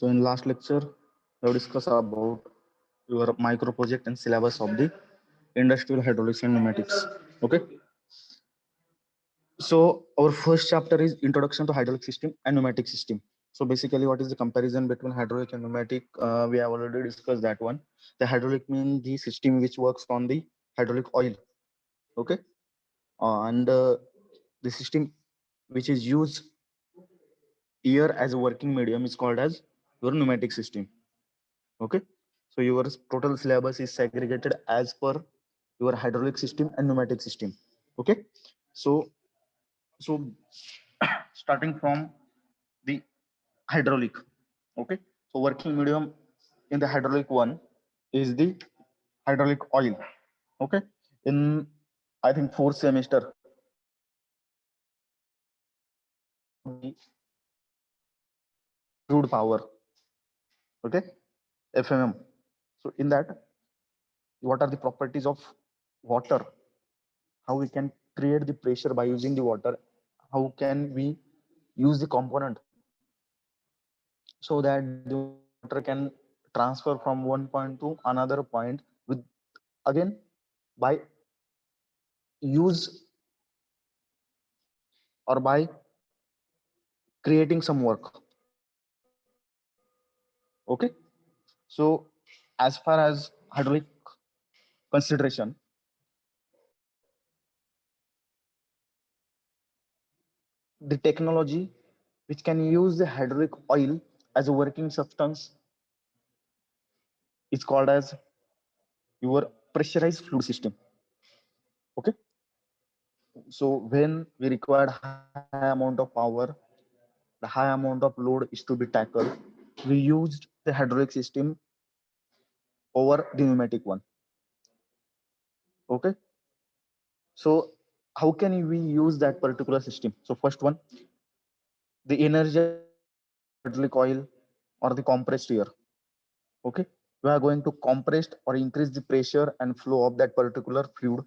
So in last lecture, we have discussed about your micro project and syllabus of the industrial hydraulics and pneumatics. Okay. So our first chapter is introduction to hydraulic system and pneumatic system. So basically, what is the comparison between hydraulic and pneumatic? We have already discussed that one. The hydraulic means the system which works on the hydraulic oil. Okay. And the system which is used here as a working medium is called as your pneumatic system. Okay. So your total syllabus is segregated as per your hydraulic system and pneumatic system. Okay. So so starting from the hydraulic. Okay. So working medium in the hydraulic one is the hydraulic oil. Okay. In I think fourth semester the fluid power. Okay. FMM. So in that, what are the properties of water? How we can create the pressure by using the water? How can we use the component so that the water can transfer from one point to another point with again by use or by creating some work. Okay. So as far as hydraulic consideration, the technology which can use the hydraulic oil as a working substance is called as your pressurized fluid system. Okay. So when we required high amount of power, the high amount of load is to be tackled, we used the hydraulic system over the pneumatic one. Okay. So how can we use that particular system? So first one, the energized hydraulic oil or the compressed air. Okay. We are going to compress or increase the pressure and flow of that particular fluid.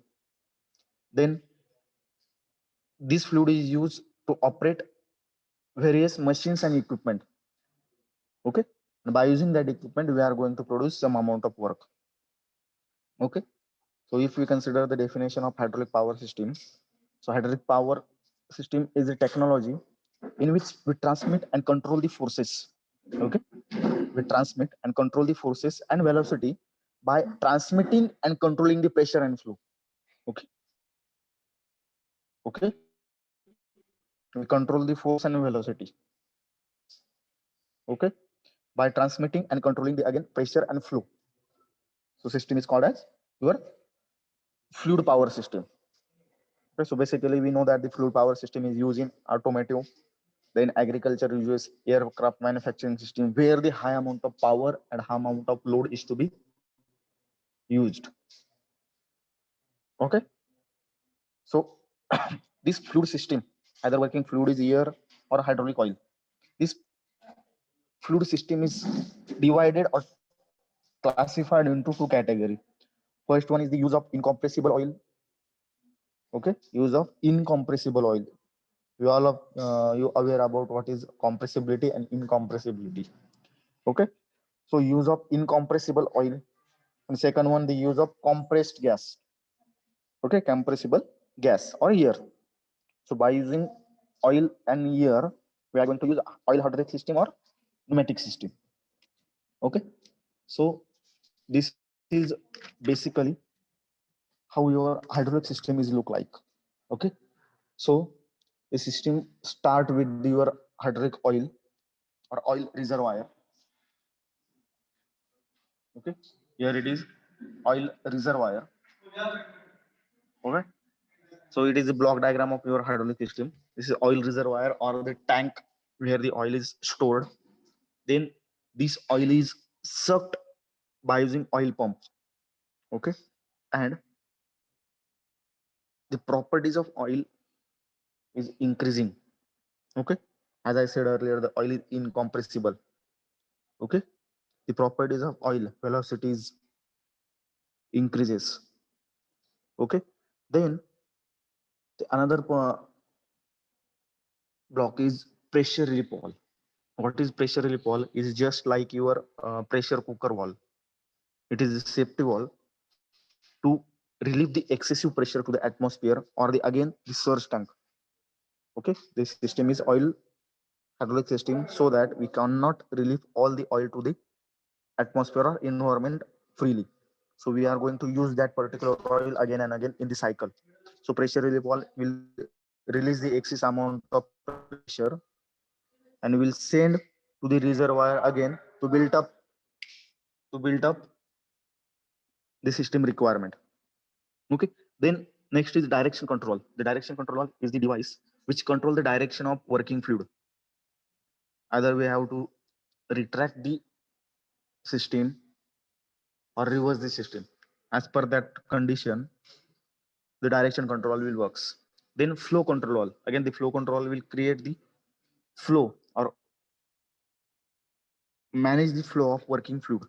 Then this fluid is used to operate various machines and equipment. Okay. And by using that equipment, we are going to produce some amount of work. Okay. So if we consider the definition of hydraulic power system, so hydraulic power system is a technology in which we transmit and control the forces. Okay. We transmit and control the forces and velocity by transmitting and controlling the pressure and flow. Okay. Okay. We control the force and velocity. Okay. By transmitting and controlling the again pressure and flow. So system is called as your fluid power system. Okay, so basically we know that the fluid power system is used in automotive, then agriculture uses aircraft manufacturing system where the high amount of power and high amount of load is to be used. Okay. So this fluid system, either working fluid is air or hydraulic oil. This fluid system is divided or classified into two categories. First one is the use of incompressible oil. Okay, use of incompressible oil. You all of you aware about what is compressibility and incompressibility. Okay, so use of incompressible oil, and second one the use of compressed gas. Okay, compressible gas or air. So by using oil and air, we are going to use oil hydraulic system or pneumatic system. Okay, so this is basically how your hydraulic system is look like. Okay, so the system start with your hydraulic oil or oil reservoir. Okay, here it is oil reservoir. Okay, so it is a block diagram of your hydraulic system. This is oil reservoir or the tank where the oil is stored. Then this oil is sucked by using oil pump. Okay, and the properties of oil is increasing. Okay, as I said earlier, the oil is incompressible. Okay, the properties of oil velocities increases. Okay, then the another block is pressure relief valve. What is pressure relief valve? Is just like your pressure cooker valve. It is a safety valve to relieve the excessive pressure to the atmosphere or the again the surge tank. Okay, this system is oil hydraulic system so that we cannot relieve all the oil to the atmosphere or environment freely. So we are going to use that particular oil again and again in the cycle. So pressure relief valve will release the excess amount of pressure and will send to the reservoir again to build up the system requirement. Okay. Then next is direction control. The direction control is the device which control the direction of working fluid. Either we have to retract the system or reverse the system. As per that condition, the direction control will works. Then flow control. Again, the flow control will create the flow or manage the flow of working fluid.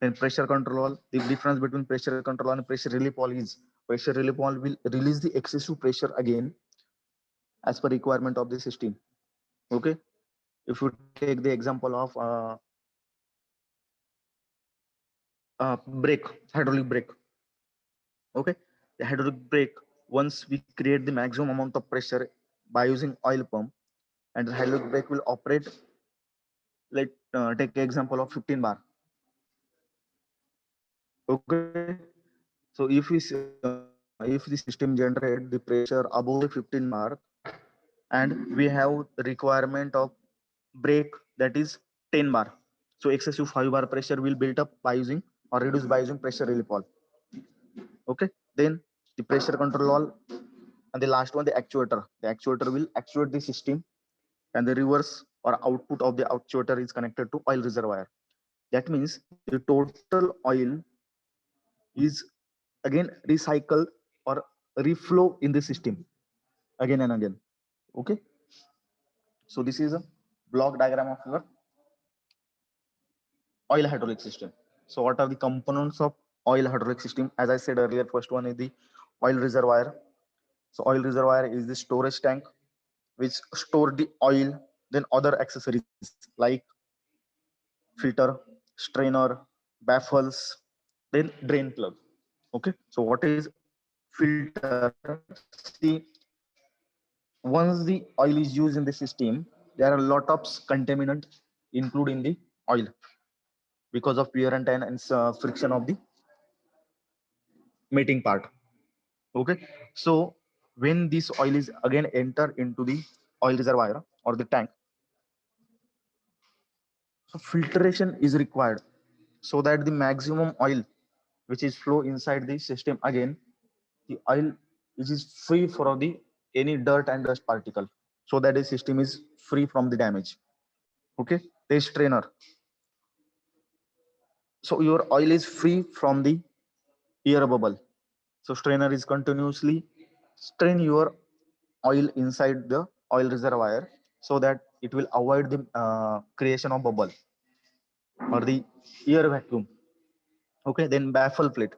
Then pressure control. The difference between pressure control and pressure relief valve is pressure relief valve will release the excessive pressure again as per requirement of the system. Okay. If you take the example of brake, hydraulic brake. Okay. The hydraulic brake, once we create the maximum amount of pressure by using oil pump, and the hydraulic brake will operate, let take example of 15 bar. Okay. So if the system generate the pressure above the 15 mark, and we have the requirement of brake that is 10 bar, so excessive 5 bar pressure will build up by using or reduce by using pressure relief valve. Okay. Then the pressure control valve, and the last one, the actuator. The actuator will actuate the system, and the reverse or output of the actuator is connected to oil reservoir. That means the total oil is again recycled or reflow in the system again and again. Okay. So this is a block diagram of your oil hydraulic system. So what are the components of oil hydraulic system? As I said earlier, first one is the oil reservoir. So oil reservoir is the storage tank which store the oil, then other accessories like filter, strainer, baffles, then drain plug. Okay. So what is filter? See, once the oil is used in the system, there are a lot of contaminant included in the oil because of wear and tear and friction of the mating part. Okay. So when this oil is again enter into the oil reservoir or the tank, so filtration is required so that the maximum oil which is flow inside the system again, the oil which is free from the any dirt and dust particle, so that the system is free from the damage. Okay. The strainer. So your oil is free from the air bubble. So strainer is continuously strain your oil inside the oil reservoir so that it will avoid the creation of bubble or the air vacuum. Okay. Then baffle plate.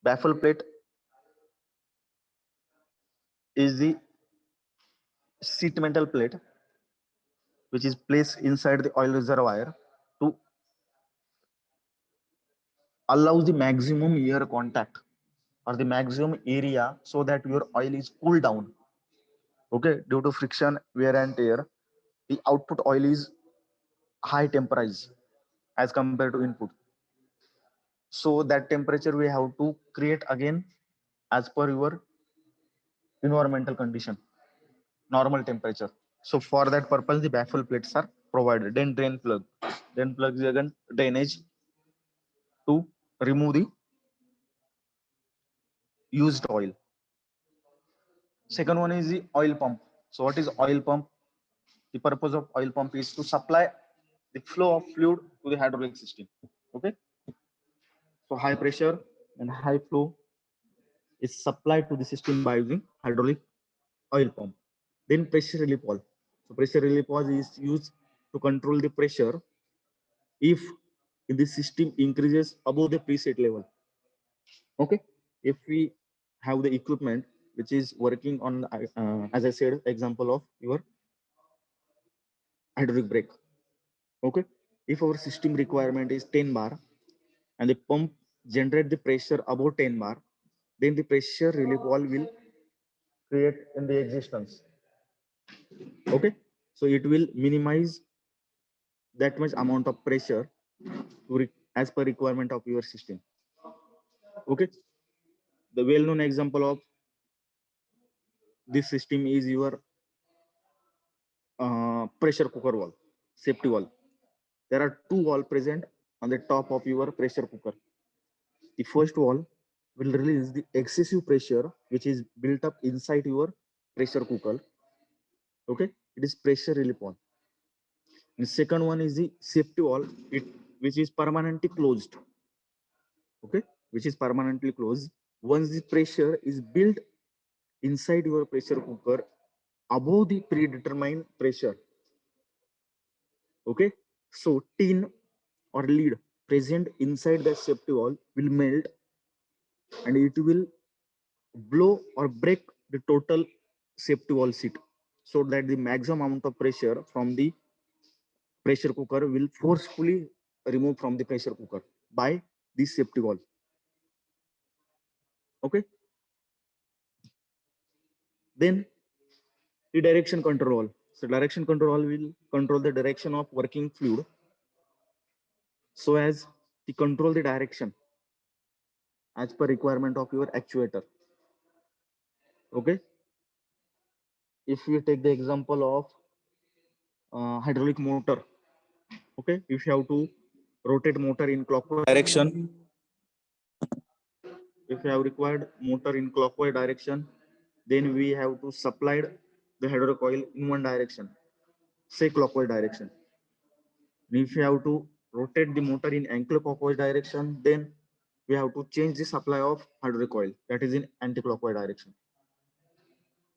Baffle plate is the sheet metal plate which is placed inside the oil reservoir to allows the maximum air contact or the maximum area so that your oil is cooled down. Okay. Due to friction, wear and tear, the output oil is high temperature as compared to input. So that temperature we have to create again as per your environmental condition, normal temperature. So for that purpose, the baffle plates are provided. Then drain plug. Drain plug is again drainage to remove the used oil. Second one is the oil pump. So what is oil pump? The purpose of oil pump is to supply the flow of fluid to the hydraulic system. Okay. So high pressure and high flow is supplied to the system by using hydraulic oil pump. Then pressure relief valve. So pressure relief valve is used to control the pressure if the system increases above the preset level. Okay. If we have the equipment which is working on, as I said, example of your hydraulic brake. Okay, if our system requirement is 10 bar and the pump generate the pressure above 10 bar, then the pressure relief valve will create in the existence. Okay, so it will minimize that much amount of pressure as per requirement of your system. Okay, the well-known example of this system is your pressure cooker valve, safety valve. There are two valves present on the top of your pressure cooker. The first valve will release the excessive pressure which is built up inside your pressure cooker. Okay, it is pressure relief valve. The second one is the safety valve, which is permanently closed. Okay, which is permanently closed. Once the pressure is built inside your pressure cooker above the predetermined pressure. Okay, so tin or lead present inside the safety valve will melt and it will blow or break the total safety valve seat, so that the maximum amount of pressure from the pressure cooker will forcefully remove from the pressure cooker by this safety valve. Okay, then the direction control valve. So direction control valve will control the direction of working fluid so as to control the direction as per requirement of your actuator. Okay, if you take the example of hydraulic motor. Okay, if you have to rotate motor in clockwise direction, if you have required motor in clockwise direction, then we have to supply the hydraulic coil in one direction, say clockwise direction. And if you have to rotate the motor in anti-clockwise direction, then we have to change the supply of hydraulic coil, that is in anti-clockwise direction.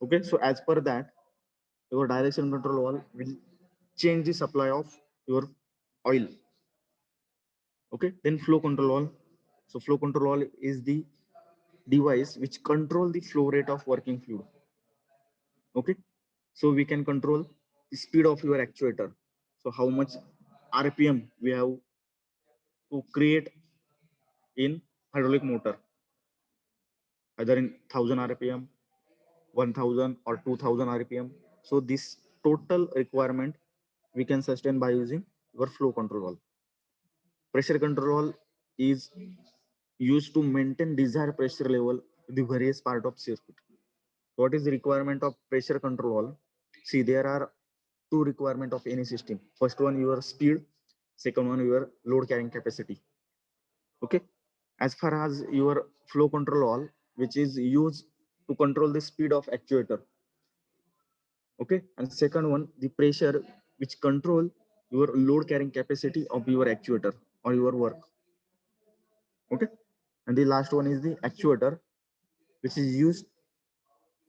Okay, so as per that, your direction control valve will change the supply of your oil. Okay, then flow control valve. So flow control valve is the device which control the flow rate of working fluid. Okay, so we can control the speed of your actuator. So how much RPM we have to create in hydraulic motor, either in 1000 RPM, 1000 or 2000 RPM. So this total requirement we can sustain by using your flow control valve. Pressure control is used to maintain desired pressure level in the various part of circuit. What is the requirement of pressure control valve? See, there are two requirement of any system. First one, your speed. Second one, your load carrying capacity. Okay. As far as your flow control valve, which is used to control the speed of actuator. Okay. And second one, the pressure which control your load carrying capacity of your actuator or your work. Okay. And the last one is the actuator, which is used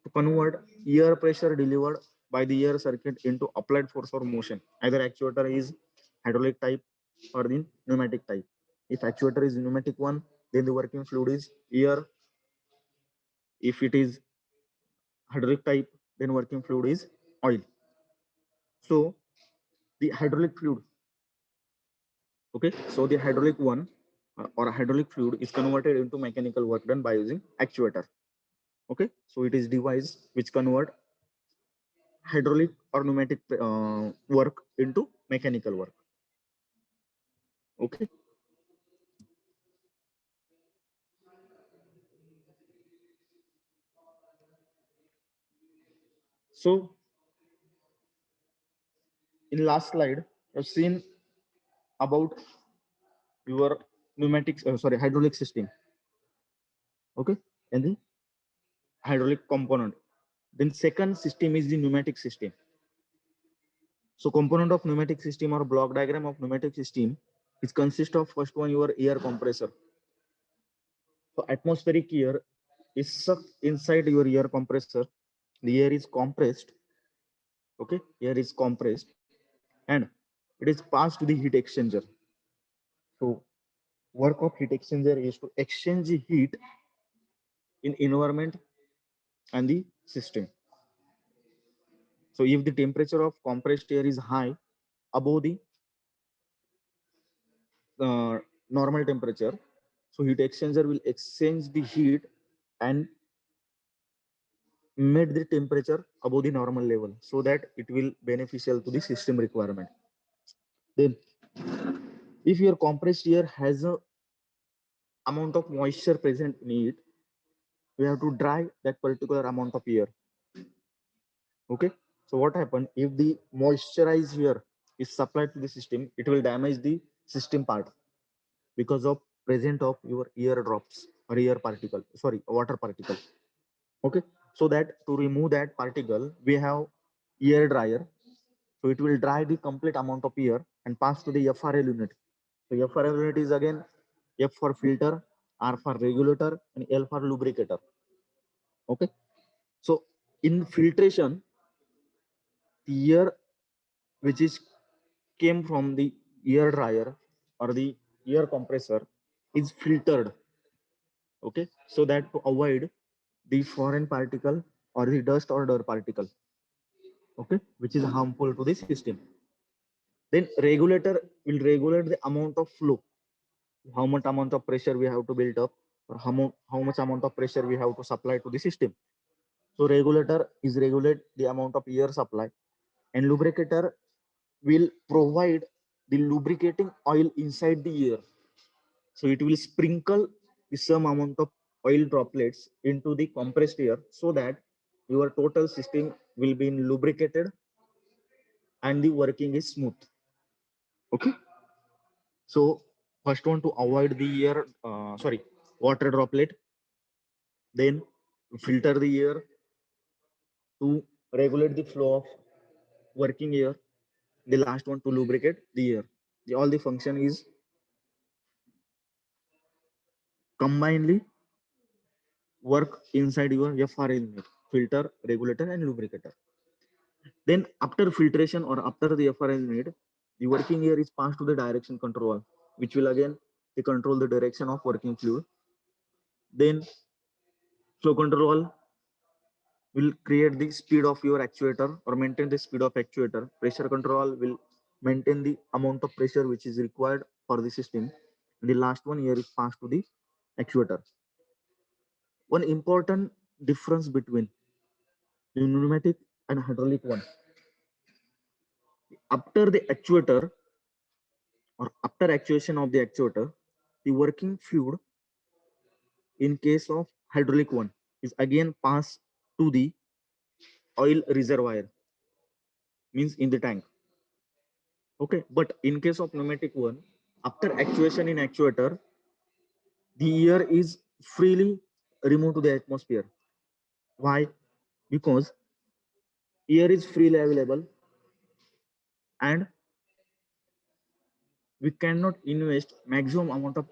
to convert air pressure delivered by the air circuit into applied force or motion. Either actuator is hydraulic type or the pneumatic type. If actuator is pneumatic one, then the working fluid is air. If it is hydraulic type, then working fluid is oil. So the hydraulic fluid, okay, so the hydraulic one or hydraulic fluid is converted into mechanical work done by using actuator. Okay, so it is device which convert hydraulic or pneumatic work into mechanical work. Okay, so in last slide you've seen about your pneumatic sorry, hydraulic system. Okay, and the hydraulic component. Then second system is the pneumatic system. So component of pneumatic system or block diagram of pneumatic system is consist of first one, your air compressor. So atmospheric air is sucked inside your air compressor. The air is compressed. Okay, air is compressed and it is passed to the heat exchanger. So work of heat exchanger is to exchange the heat in environment and the system. So if the temperature of compressed air is high above the normal temperature. So heat exchanger will exchange the heat and made the temperature above the normal level so that it will beneficial to the system requirement. Then if your compressed air has a amount of moisture present in it, we have to dry that particular amount of air. Okay, so what happened if the moisturized air is supplied to the system, it will damage the system part because of present of your air drops or air particle, sorry, water particle. Okay, so that to remove that particle we have air dryer. So it will dry the complete amount of air and pass to the FRL unit. So FRL unit is again F for filter, R for regulator, and L for lubricator. Okay, so in filtration, the air which is came from the air dryer or the air compressor is filtered. Okay, so that to avoid the foreign particle or the dust or dirt particle, okay, which is harmful to the system. Then regulator will regulate the amount of flow, how much amount of pressure we have to build up, or how much amount of pressure we have to supply to the system. So regulator is regulate the amount of air supply, and lubricator will provide the lubricating oil inside the air. So it will sprinkle the some amount of oil droplets into the compressed air so that your total system will be lubricated and the working is smooth. Okay. So first one to avoid the air, water droplet, then filter the air to regulate the flow of working air. The last one to lubricate the air. All the function is combinedly work inside your FRL unit, filter, regulator, and lubricator. Then after filtration or after the FRL unit, the working air is passed to the direction control, which will again control the direction of working fluid. Then flow control will create the speed of your actuator or maintain the speed of actuator. Pressure control will maintain the amount of pressure which is required for the system. And the last one here is passed to the actuator. One important difference between the pneumatic and hydraulic one. After the actuator or after actuation of the actuator, the working fluid in case of hydraulic one is again passed to the oil reservoir, means in the tank. Okay, but in case of pneumatic one, after actuation in actuator, the air is freely removed to the atmosphere. Why? Because air is freely available and we cannot invest maximum amount of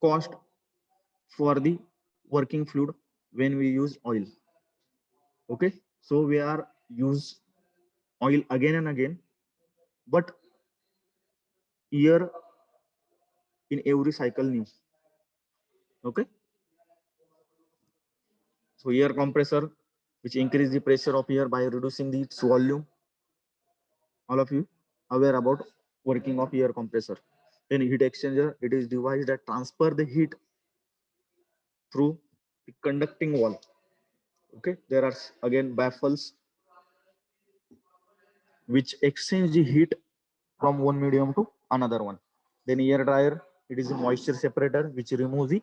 cost for the working fluid when we use oil. Okay, so we are use oil again and again, but air in every cycle new. Okay, so air compressor which increase the pressure of air by reducing its volume. All of you aware about working of air compressor. Then heat exchanger, it is device that transfer the heat through the conducting wall. Okay, there are again baffles which exchange the heat from one medium to another one. Then air dryer, it is a moisture separator which removes the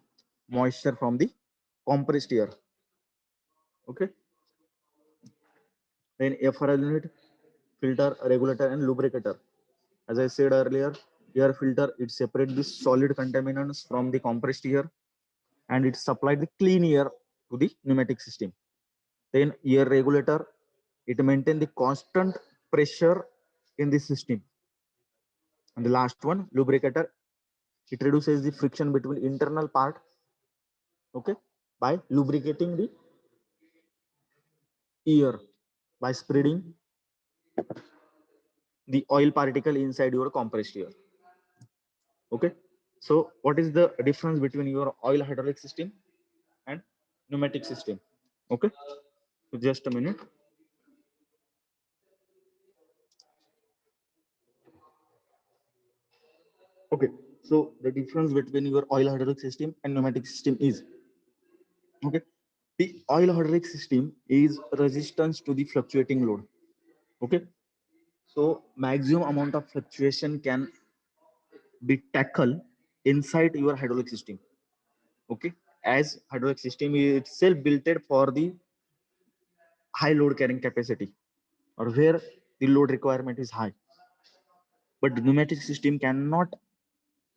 moisture from the compressed air. Okay. Then FRL unit, filter, regulator, and lubricator. As I said earlier, air filter, it separates the solid contaminants from the compressed air and it supplies the clean air to the pneumatic system. Then air regulator, it maintains the constant pressure in the system. And the last one, lubricator, it reduces the friction between internal part, okay, by lubricating the air by spreading the oil particle inside your compressed air. Okay, so what is the difference between your oil hydraulic system and pneumatic system? Okay, so just a minute. Okay, So the difference between your oil hydraulic system and pneumatic system is, okay, the oil hydraulic system is resistance to the fluctuating load. Okay, so maximum amount of fluctuation can be tackled inside your hydraulic system. Okay, as hydraulic system is itself built for the high load carrying capacity, or where the load requirement is high, but the pneumatic system cannot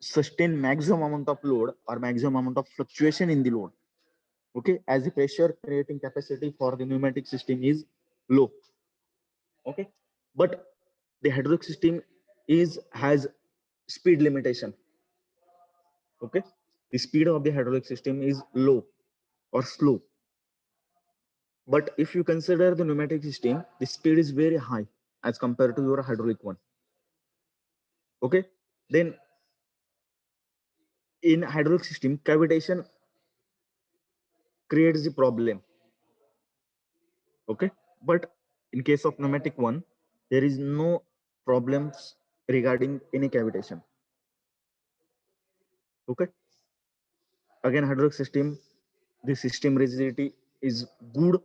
sustain maximum amount of load or maximum amount of fluctuation in the load. Okay, as the pressure creating capacity for the pneumatic system is low. Okay, but the hydraulic system is has speed limitation. Okay, the speed of the hydraulic system is low or slow, but if you consider the pneumatic system, the speed is very high as compared to your hydraulic one. Okay, then in hydraulic system, cavitation creates the problem. Okay, but in case of pneumatic one, there is no problems regarding any cavitation. Okay, again hydraulic system, the system rigidity is good.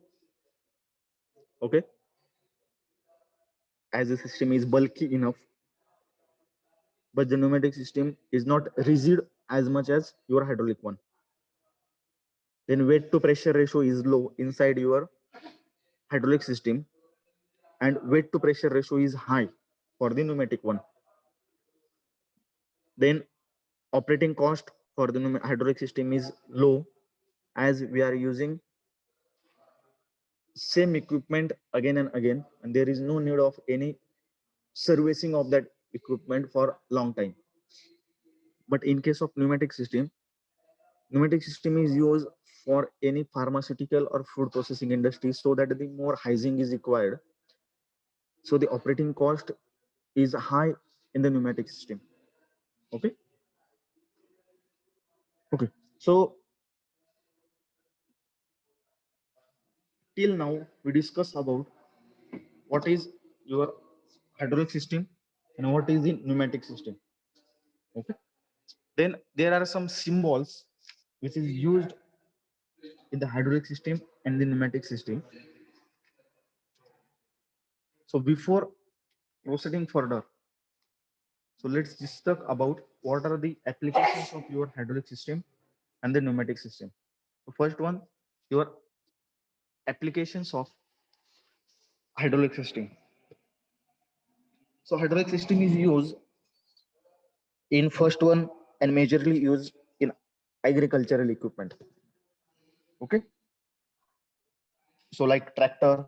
Okay, as the system is bulky enough, but the pneumatic system is not rigid as much as your hydraulic one. Then weight to pressure ratio is low inside your hydraulic system, and weight to pressure ratio is high for the pneumatic one. Then operating cost for the hydraulic system is low, as we are using same equipment again and again, and there is no need of any servicing of that equipment for long time. But in case of pneumatic system is used for any pharmaceutical or food processing industry, so that the more hygiene is required, so the operating cost is high in the pneumatic system. Okay, okay, so till now we discuss about what is your hydraulic system and what is the pneumatic system. Okay, then there are some symbols which is used in the hydraulic system and the pneumatic system. So before proceeding further, so let's just talk about what are the applications of your hydraulic system and the pneumatic system. So first one, your applications of hydraulic system. So hydraulic system is used in first one and majorly used in agricultural equipment. Okay, so like tractor,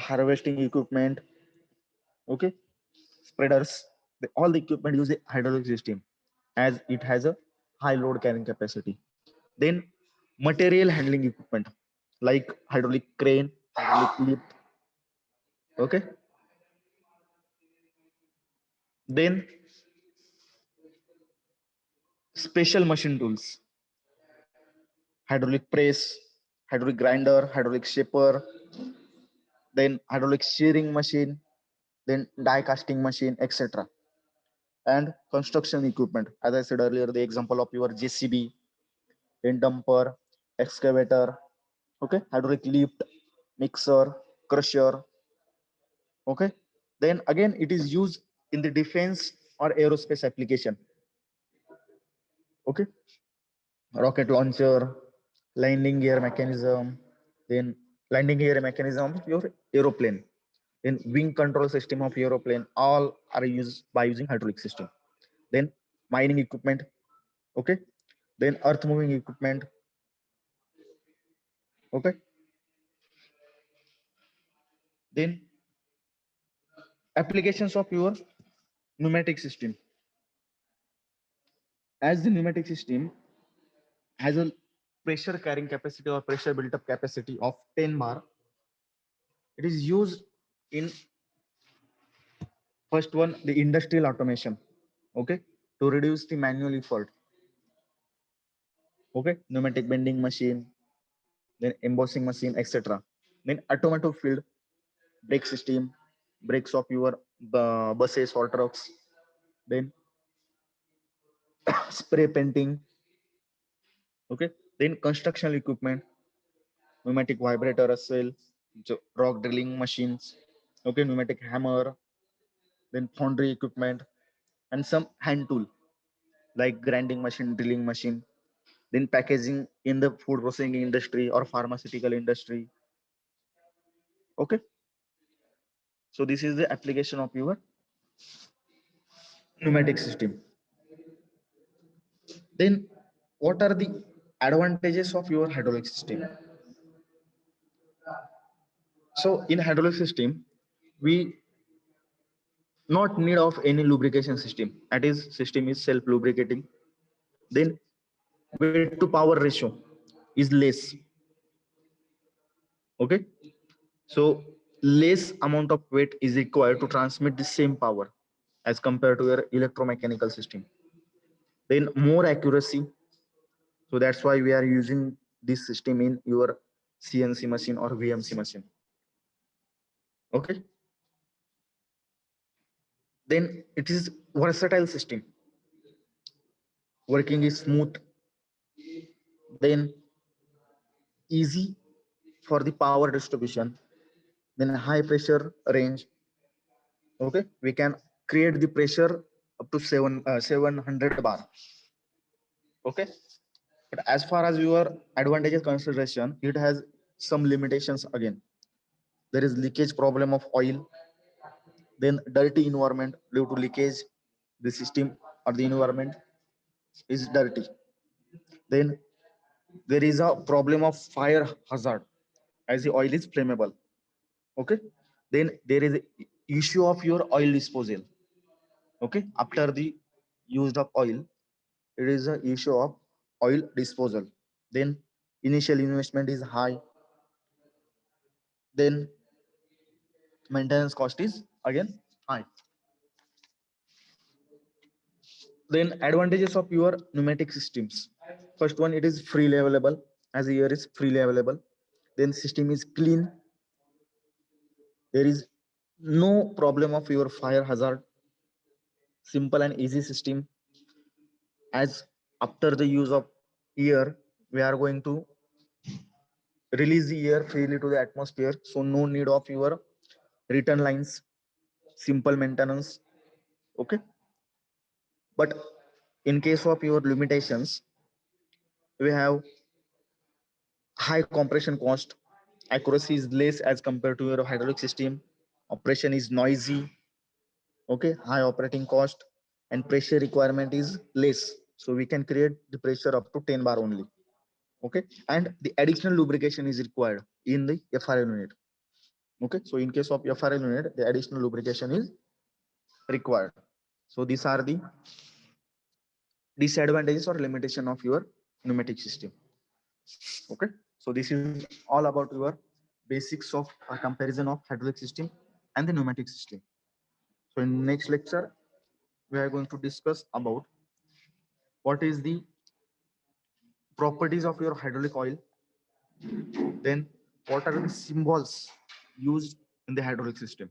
harvesting equipment, okay, spreaders, all the equipment use the hydraulic system as it has a high load carrying capacity. Then material handling equipment like hydraulic crane, hydraulic lift, okay. Then special machine tools, hydraulic press, hydraulic grinder, hydraulic shaper, then hydraulic shearing machine, then die casting machine, etc. And construction equipment, as I said earlier, the example of your JCB, then dumper, excavator, okay, hydraulic lift, mixer, crusher, okay. Then again, it is used in the defense or aerospace application, okay. Rocket launcher, landing gear mechanism, then landing gear mechanism of your aeroplane, then wing control system of aeroplane, all are used by using hydraulic system. Then mining equipment, okay. Then earth moving equipment, okay. Then applications of your pneumatic system. As the pneumatic system has a pressure carrying capacity or pressure built up capacity of 10 bar, it is used in first one, the industrial automation, okay, to reduce the manual effort, okay, pneumatic bending machine, then embossing machine, etc. Then automotive field, brake system, brakes of your buses or trucks, then spray painting. Okay. Then construction equipment, pneumatic vibrator cell, rock drilling machines. Okay, pneumatic hammer, then foundry equipment, and some hand tool like grinding machine, drilling machine. Then packaging in the food processing industry or pharmaceutical industry. Okay, so this is the application of your pneumatic system. Then what are the advantages of your hydraulic system? So in hydraulic system, we not need of any lubrication system. That is, system is self lubricating. Then weight to power ratio is less. Okay, so less amount of weight is required to transmit the same power as compared to your electromechanical system. Then more accuracy. So that's why we are using this system in your CNC machine or VMC machine. Okay. Then it is versatile system. Working is smooth. Then easy for the power distribution. Then high pressure range. Okay. We can create the pressure up to 700 bar. Okay. But as far as your advantages consideration, it has some limitations again. There is leakage problem of oil, then dirty environment due to leakage, the system or the environment is dirty. Then there is a problem of fire hazard as the oil is flammable. Okay. Then there is a issue of your oil disposal. Okay. After the used of oil, it is a issue of oil disposal. Then initial investment is high. Then maintenance cost is again high. Then advantages of your pneumatic systems. First one, it is freely available, as the air is freely available. Then system is clean. There is no problem of your fire hazard. Simple and easy system. As after the use of air, we are going to release the air freely to the atmosphere. So no need of your return lines. Simple maintenance. Okay. But in case of your limitations, we have high compression cost, accuracy is less as compared to your hydraulic system, operation is noisy. Okay, high operating cost, and pressure requirement is less, so we can create the pressure up to 10 bar only. Okay, and the additional lubrication is required in the FRL unit. Okay, so in case of FRL unit, the additional lubrication is required. So these are the disadvantages or limitation of your pneumatic system. Okay, so this is all about your basics of a comparison of hydraulic system and the pneumatic system. So in next lecture, we are going to discuss about what is the properties of your hydraulic oil, then what are the symbols used in the hydraulic system.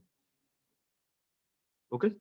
Okay.